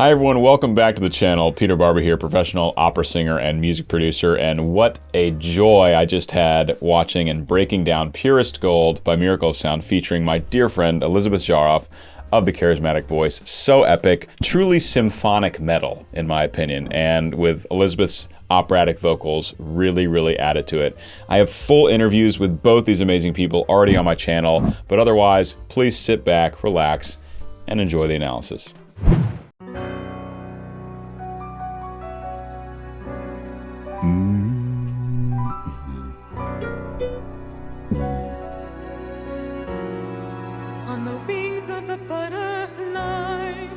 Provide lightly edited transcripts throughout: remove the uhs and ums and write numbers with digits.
Hi everyone, welcome back to the channel. Peter Barber here, professional opera singer and music producer, and what a joy I just had watching and breaking down Purest Gold by Miracle of Sound featuring my dear friend Elizabeth Jaroff of the Charismatic voice. So epic, truly symphonic metal in my opinion, and with Elizabeth's operatic vocals really added to it. I have full interviews with both these amazing people already on my channel, but otherwise, please sit back, relax, and enjoy the analysis. On the wings of the butterfly,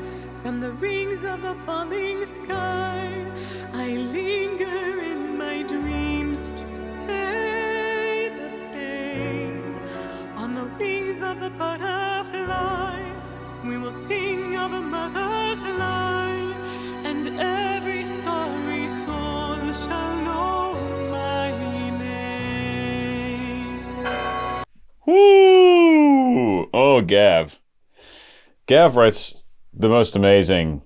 from the rings of the falling sky, I linger in my dreams to stay the pain. On the wings of the butterfly, we will sing of a mother's life, and every sorry soul shall know my name. Woo! Oh, Gav. Gav writes the most amazing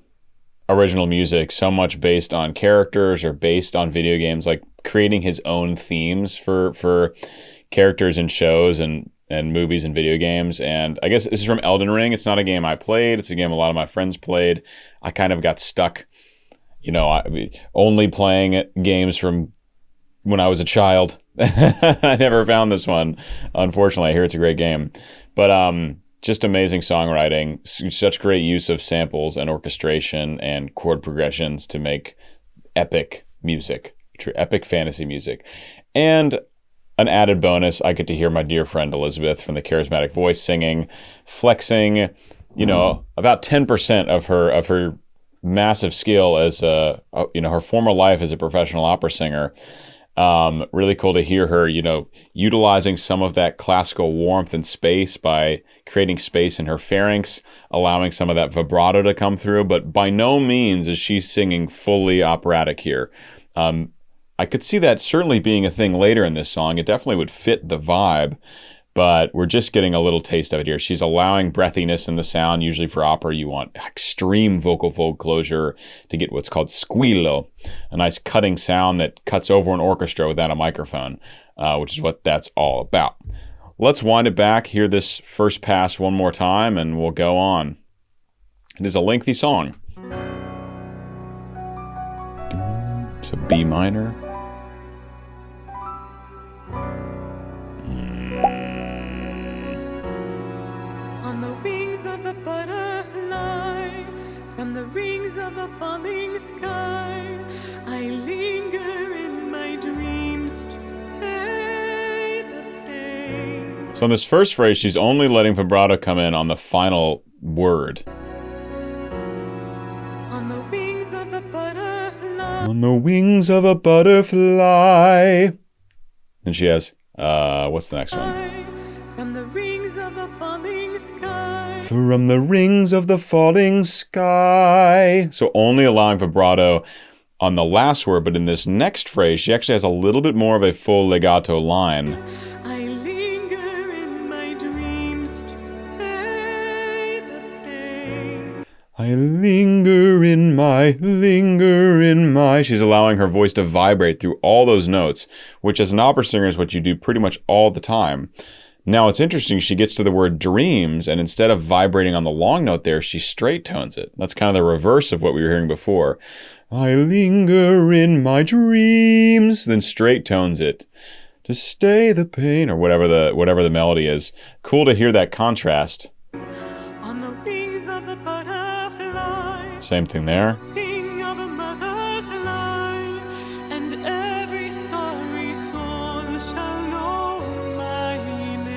original music, so much based on characters or based on video games, like creating his own themes for characters in shows and movies and video games. And I guess this is from Elden Ring. It's not a game I played. It's a game a lot of my friends played. I kind of got stuck, only playing games from when I was a child. I never found this one. Unfortunately, I hear it's a great game. But just amazing songwriting, such great use of samples and orchestration and chord progressions to make epic music, epic fantasy music. And an added bonus, I get to hear my dear friend Elizabeth from the Charismatic voice singing, flexing, about 10% of her massive skill as her former life as a professional opera singer. Really cool to hear her, utilizing some of that classical warmth and space by creating space in her pharynx, allowing some of that vibrato to come through, but by no means is she singing fully operatic here. I could see that certainly being a thing later in this song. It definitely would fit the vibe, but we're just getting a little taste of it here. She's allowing breathiness in the sound. Usually for opera, you want extreme vocal fold closure to get what's called squillo, a nice cutting sound that cuts over an orchestra without a microphone, which is what that's all about. Let's wind it back, hear this first pass one more time, and we'll go on. It is a lengthy song. It's a B minor. On the wings of the butterfly, from the rings of the falling sky, I linger in my dreams to stay the pain. So in this first phrase, she's only letting vibrato come in on the final word. On the wings of the butterfly. On the wings of a butterfly. And she has, what's the next one? From the rings of the falling sky. From the rings of the falling sky. So only allowing vibrato on the last word, but in this next phrase, she actually has a little bit more of a full legato line. I linger in my dreams to stay the pain. I linger in my. She's allowing her voice to vibrate through all those notes, which as an opera singer is what you do pretty much all the time. Now it's interesting, she gets to the word dreams, and instead of vibrating on the long note there, she straight tones it. That's kind of the reverse of what we were hearing before. I linger in my dreams, then straight tones it to stay the pain, or whatever the melody is. Cool to hear that contrast. On the wings of the butterfly. Same thing there. Sing of a mother's life, and every sorry soul shall know my name.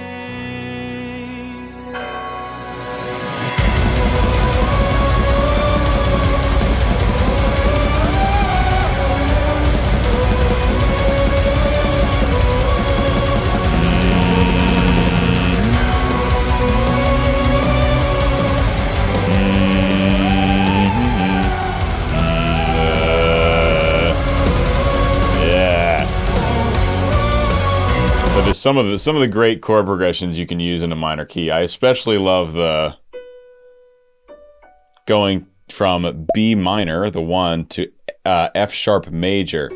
There's some of the great chord progressions you can use in a minor key. I especially love the going from B minor, the 1, to F sharp major.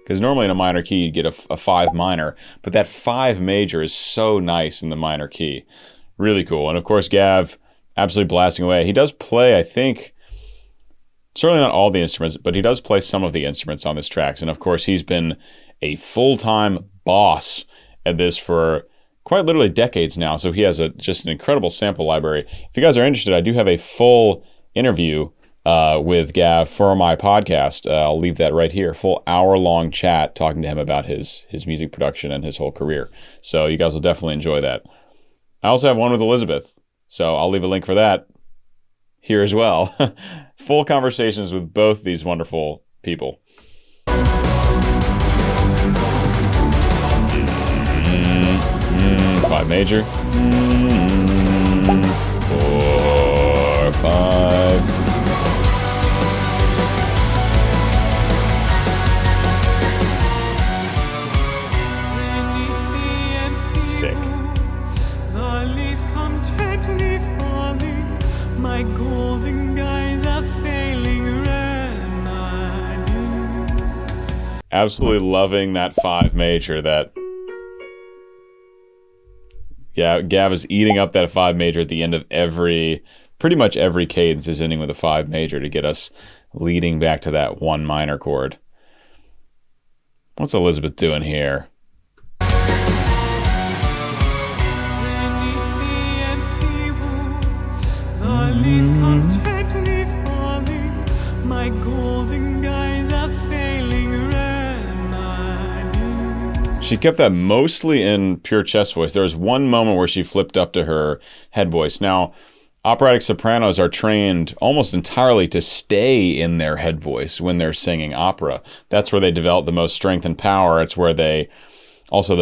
Because normally in a minor key, you'd get a 5 minor. But that 5 major is so nice in the minor key. Really cool. And of course, Gav absolutely blasting away. He does play, I think, certainly not all the instruments, but he does play some of the instruments on this tracks. And of course, he's been a full-time boss at this for quite literally decades now. So he has just an incredible sample library. If you guys are interested, I do have a full interview with Gav for my podcast. I'll leave that right here. Full hour-long chat talking to him about his music production and his whole career. So you guys will definitely enjoy that. I also have one with Elizabeth, so I'll leave a link for that here as well. Full conversations with both these wonderful people. 5 major. 4, 5. Sick. The leaves come gently falling. My golden guys are failing. Absolutely loving that 5 major. Gav is eating up that 5 major at the end of pretty much every cadence is ending with a 5 major to get us leading back to that 1 minor chord. What's Elizabeth doing here? Leaves come gently falling. My golden guys are failing. She kept that mostly in pure chest voice. There was one moment where she flipped up to her head voice. Now, operatic sopranos are trained almost entirely to stay in their head voice when they're singing opera. That's where they develop the most strength and power. It's where the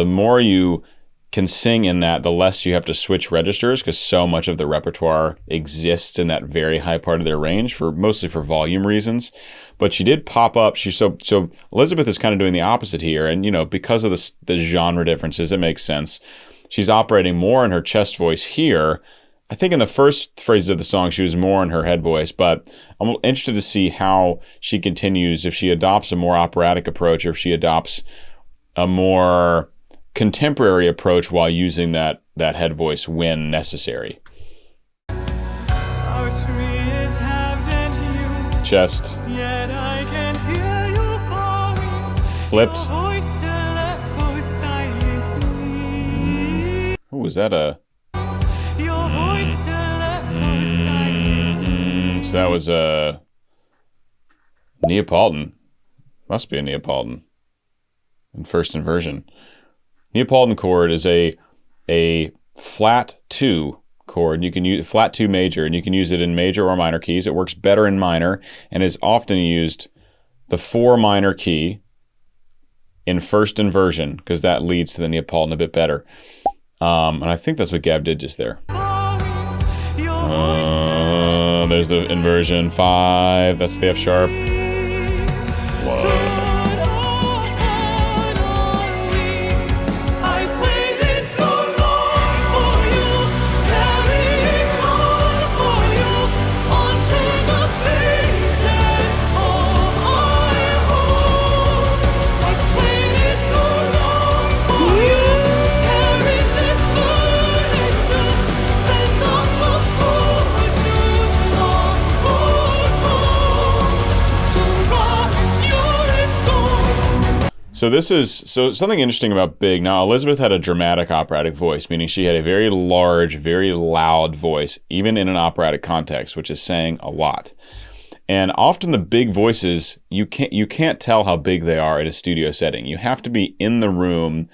more you can sing in that, the less you have to switch registers, because so much of the repertoire exists in that very high part of their range, mostly for volume reasons. But she did pop up. So Elizabeth is kind of doing the opposite here, and because of the genre differences, it makes sense. She's operating more in her chest voice here. I think in the first phrases of the song, she was more in her head voice, but I'm interested to see how she continues, if she adopts a more operatic approach, or if she adopts a more contemporary approach while using that head voice when necessary. Our tree is halved and healed, chest, yet I can hear you calling. flipped. Your voice still echoes silently. Oh, was that a... Your voice still echoes silently. So that was a Neapolitan. Must be a Neapolitan in first inversion. Neapolitan chord is a flat 2 chord. You can use flat 2 major, and you can use it in major or minor keys. It works better in minor, and is often used the 4 minor key in first inversion, because that leads to the Neapolitan a bit better. And I think that's what Gav did just there. There's the inversion 5. That's the F sharp. Whoa. So something interesting about Big. Now, Elizabeth had a dramatic operatic voice, meaning she had a very large, very loud voice, even in an operatic context, which is saying a lot. And often the big voices, you can't tell how big they are in a studio setting. You have to be in the room,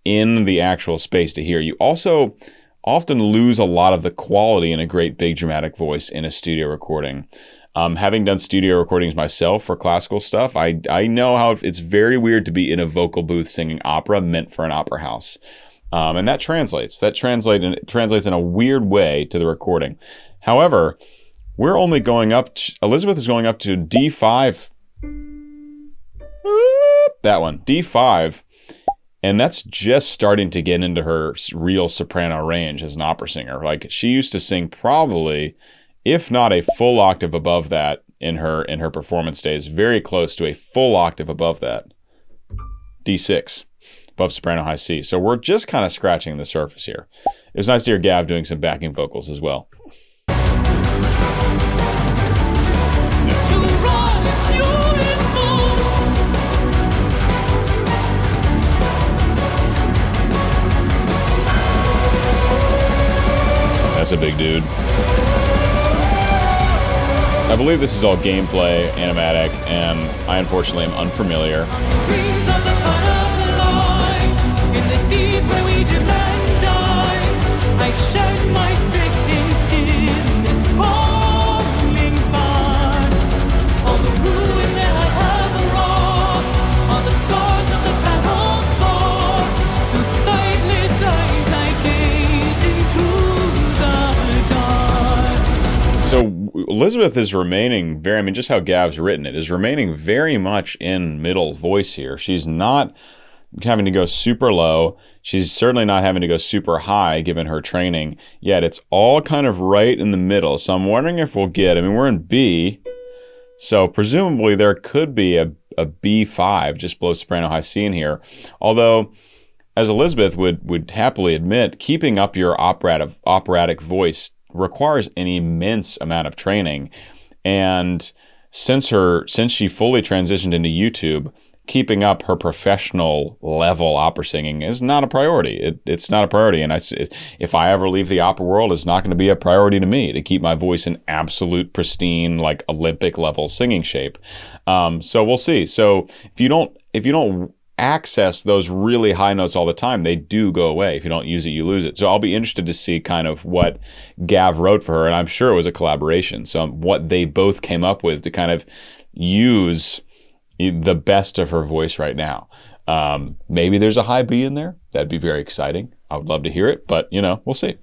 in the actual space to hear. You also often lose a lot of the quality in a great big dramatic voice in a studio recording. Having done studio recordings myself for classical stuff, I know how it's very weird to be in a vocal booth singing opera meant for an opera house. And that translates. That translates in a weird way to the recording. However, we're only going up, Elizabeth is going up to D5. That one, D5. And that's just starting to get into her real soprano range as an opera singer. Like, she used to sing probably if not a full octave above that in her performance days, very close to a full octave above that. D6, above soprano high C. So we're just kind of scratching the surface here. It was nice to hear Gav doing some backing vocals as well. That's a big dude. I believe this is all gameplay, animatic, and I unfortunately am unfamiliar. So Elizabeth is remaining very, I mean, just how Gav's written it, is remaining very much in middle voice here. She's not having to go super low. She's certainly not having to go super high given her training, yet it's all kind of right in the middle. So I'm wondering if we'll get, I mean, we're in B, so presumably there could be a B5 just below soprano high C in here. Although, as Elizabeth would happily admit, keeping up your operatic voice requires an immense amount of training, and since she fully transitioned into YouTube, keeping up her professional level opera singing is not a priority. It's not a priority, and if I ever leave the opera world, it's not going to be a priority to me to keep my voice in absolute pristine, like Olympic level singing shape. So we'll see. So if you don't access those really high notes all the time, they do go away. If you don't use it, you lose it. So I'll be interested to see kind of what Gav wrote for her, and I'm sure it was a collaboration. So what they both came up with to kind of use the best of her voice right now. Maybe there's a high B in there. That'd be very exciting. I would love to hear it, but we'll see.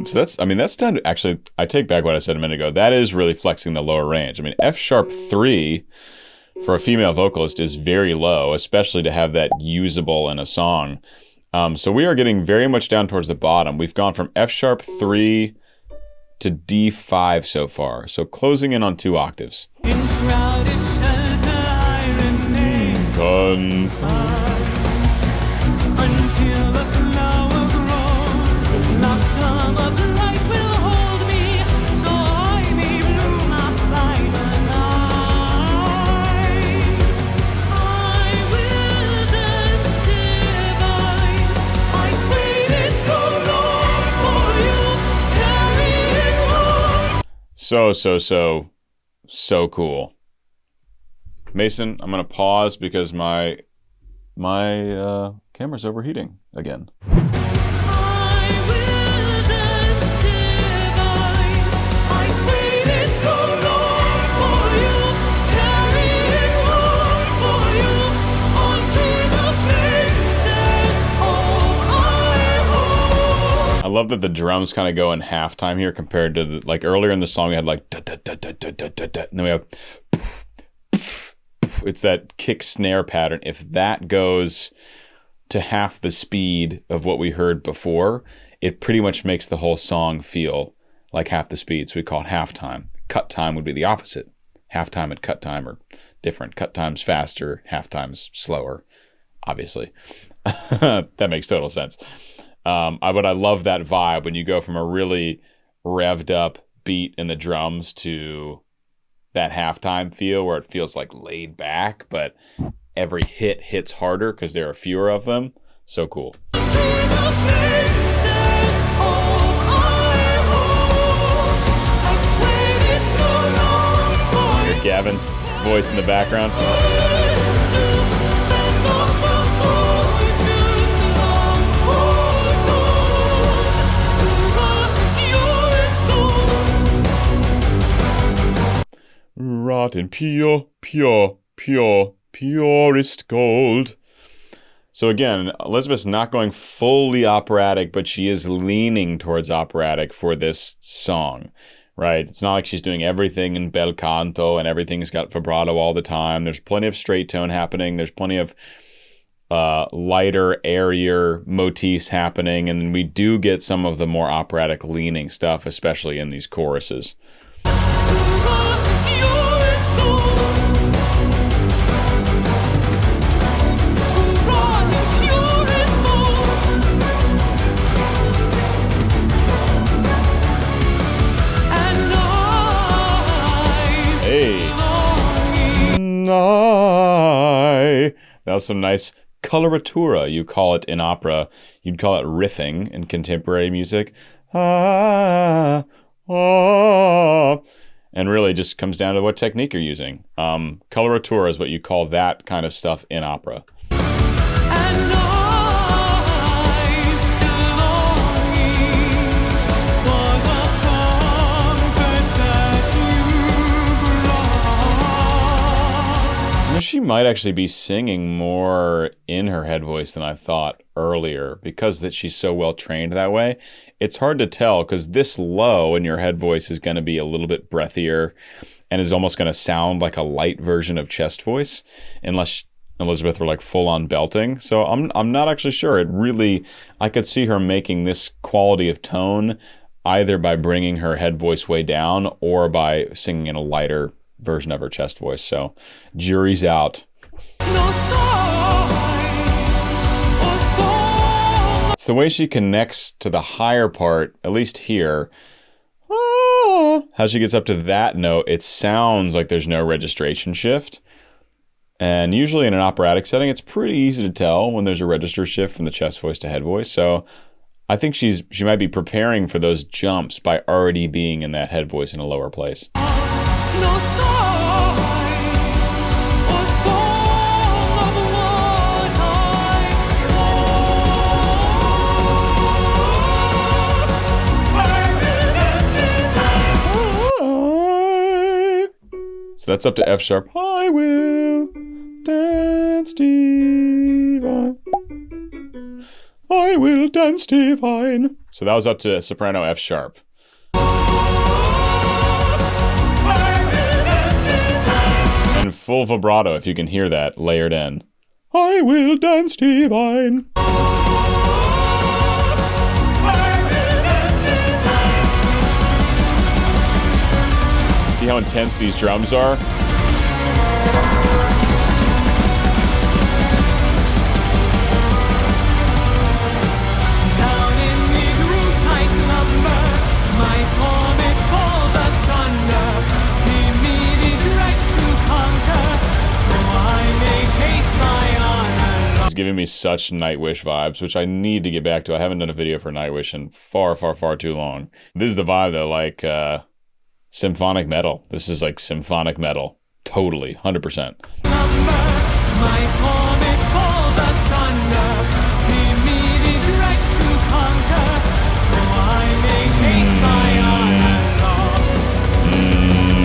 So that's done. Actually, I take back what I said a minute ago. That is really flexing the lower range. I mean, F sharp 3 for a female vocalist is very low, especially to have that usable in a song. So we are getting very much down towards the bottom. We've gone from F sharp 3 to D5 so far. So closing in on 2 octaves. Enshrouded shelter, I remain until the flower grows. Love some of the light will hold me, so I may bloom a final night. I will dance divine. I've waited so long for you, carrying on. So cool. Mason, I'm gonna pause because my camera's overheating again. I will dance divine. I've waited so long for you, carrying on for you, onto the faintest hope I hold. I love that the drums kind of go in halftime here compared to like earlier in the song we had like da da da da da da da da, and then we have it's that kick snare pattern. If that goes to half the speed of what we heard before, it pretty much makes the whole song feel like half the speed. So we call it halftime. Cut time would be the opposite. Halftime and cut time are different. Cut time's faster, halftime's slower, obviously. That makes total sense. But I love that vibe when you go from a really revved up beat in the drums to that halftime feel where it feels like laid back, but every hit hits harder because there are fewer of them. So cool. You hear Gavin's voice in the background. Rotten purest gold. So again, Elizabeth's not going fully operatic, but she is leaning towards operatic for this song, right? It's not like she's doing everything in bel canto and everything's got vibrato all the time. There's plenty of straight tone happening. There's plenty of lighter, airier motifs happening. And then we do get some of the more operatic leaning stuff, especially in these choruses. That was some nice coloratura, you call it in opera. You'd call it riffing in contemporary music. And really just comes down to what technique you're using. Coloratura is what you call that kind of stuff in opera. She might actually be singing more in her head voice than I thought earlier because that she's so well trained that way. It's hard to tell because this low in your head voice is going to be a little bit breathier and is almost going to sound like a light version of chest voice unless Elizabeth were like full on belting. So I'm not actually sure. I could see her making this quality of tone either by bringing her head voice way down or by singing in a lighter version of her chest voice. So jury's out. It's the way she connects to the higher part, at least here. How she gets up to that note, it sounds like there's no registration shift. And usually in an operatic setting, it's pretty easy to tell when there's a register shift from the chest voice to head voice. So I think she might be preparing for those jumps by already being in that head voice in a lower place. So that's up to F sharp. I will dance divine. I will dance divine. So that was up to soprano F sharp. And full vibrato, if you can hear that, layered in. I will dance divine. See how intense these drums are? Down in these roots I slumber, my form it falls asunder. Give me these wrecks to conquer, so I may taste my honor. This is giving me such Nightwish vibes, which I need to get back to. I haven't done a video for Nightwish in far, far, far too long. This is the vibe though, like symphonic metal. This is like symphonic metal. Totally, 100%. My form it falls asunder. Give me these wrecks to conquer, so I may taste my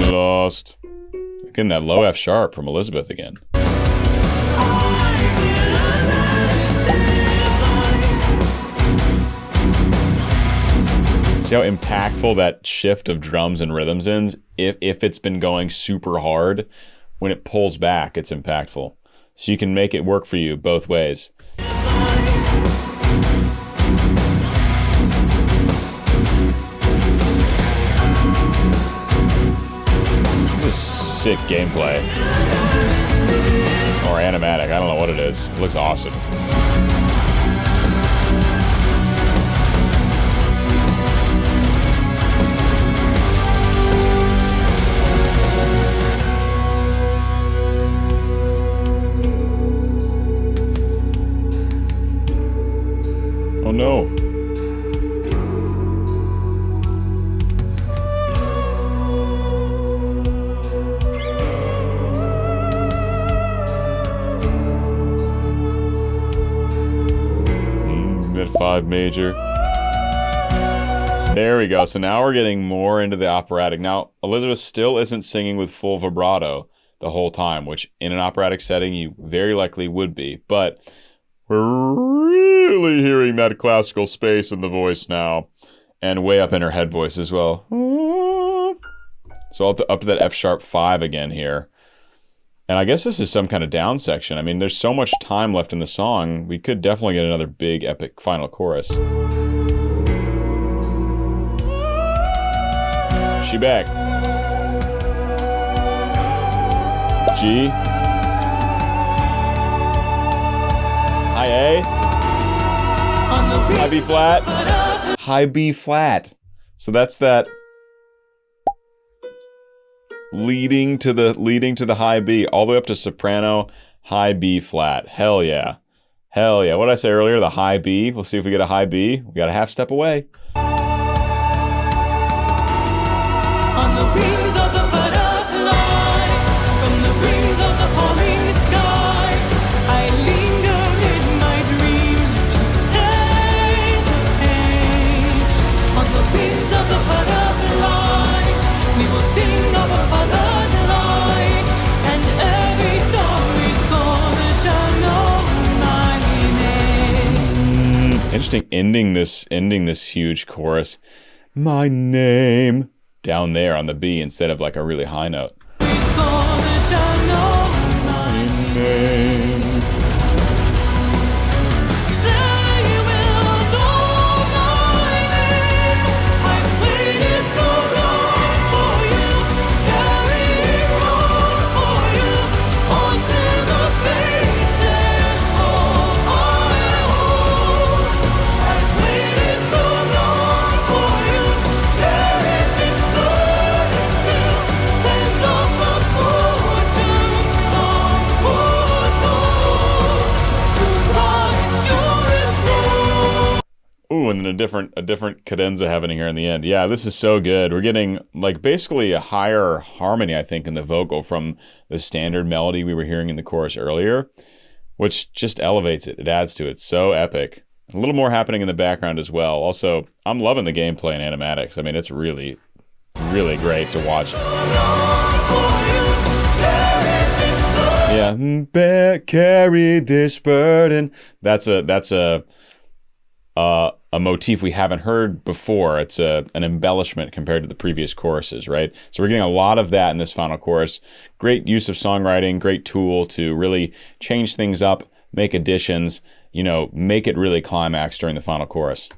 honor Lost. Getting that low F sharp from Elizabeth again. See how impactful that shift of drums and rhythms is? If it's been going super hard, when it pulls back, it's impactful. So you can make it work for you both ways. This is sick gameplay. Or animatic, I don't know what it is. It looks awesome. Oh no. That 5 major. There we go. So now we're getting more into the operatic. Now, Elizabeth still isn't singing with full vibrato the whole time, which in an operatic setting you very likely would be. But We're really hearing that classical space in the voice now. And way up in her head voice as well. So up to that F sharp 5 again here. And I guess this is some kind of down section. I mean, there's so much time left in the song. We could definitely get another big epic final chorus. She back. G. High A. High B flat. High B flat. So that's that leading to the high B all the way up to soprano, high B flat. Hell yeah. Hell yeah. What did I say earlier? The high B. We'll see if we get a high B. We got a half step away. On the wings of the butterfly, from the wings of the falling sky, I linger in my dreams to stay the pain. On the wings of the butterfly, we will sing of a butterfly, and every story soul shall know my name. Interesting ending this huge chorus. My name. Down there on the B instead of like a really high note. My name. Ooh, and then a different cadenza happening here in the end. Yeah, this is so good. We're getting like basically a higher harmony, I think, in the vocal from the standard melody we were hearing in the chorus earlier, which just elevates it. It adds to it. So epic. A little more happening in the background as well. Also, I'm loving the gameplay and animatics. I mean, it's really, really great to watch. Yeah, carry this burden. That's a motif we haven't heard before. It's an embellishment compared to the previous choruses, right? So we're getting a lot of that in this final chorus. Great use of songwriting, great tool to really change things up, make additions, make it really climax during the final chorus.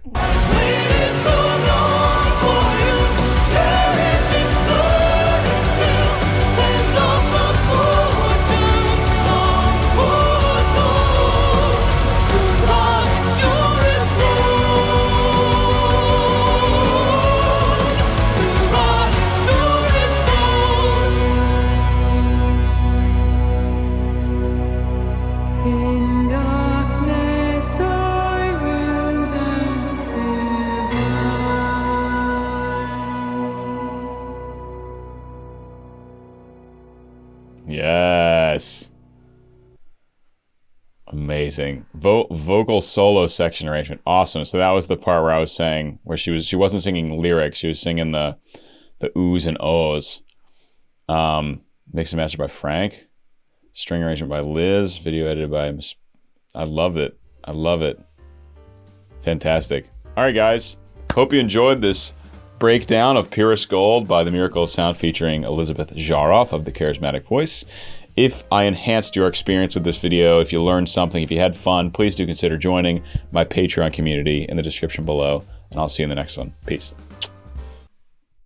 In darkness I will dance divine. Yes. Amazing. Vocal solo section arrangement. Awesome. So that was the part where I was saying, where she wasn't singing lyrics, she was singing the oohs and ohs. Mix and master by Frank. String arrangement by Liz. Video edited by I love it. I love it. Fantastic. All right, guys. Hope you enjoyed this breakdown of Purest Gold by The Miracle of Sound featuring Elizabeth Jaroff of the Charismatic Voice. If I enhanced your experience with this video, if you learned something, if you had fun, please do consider joining my Patreon community in the description below, and I'll see you in the next one. Peace.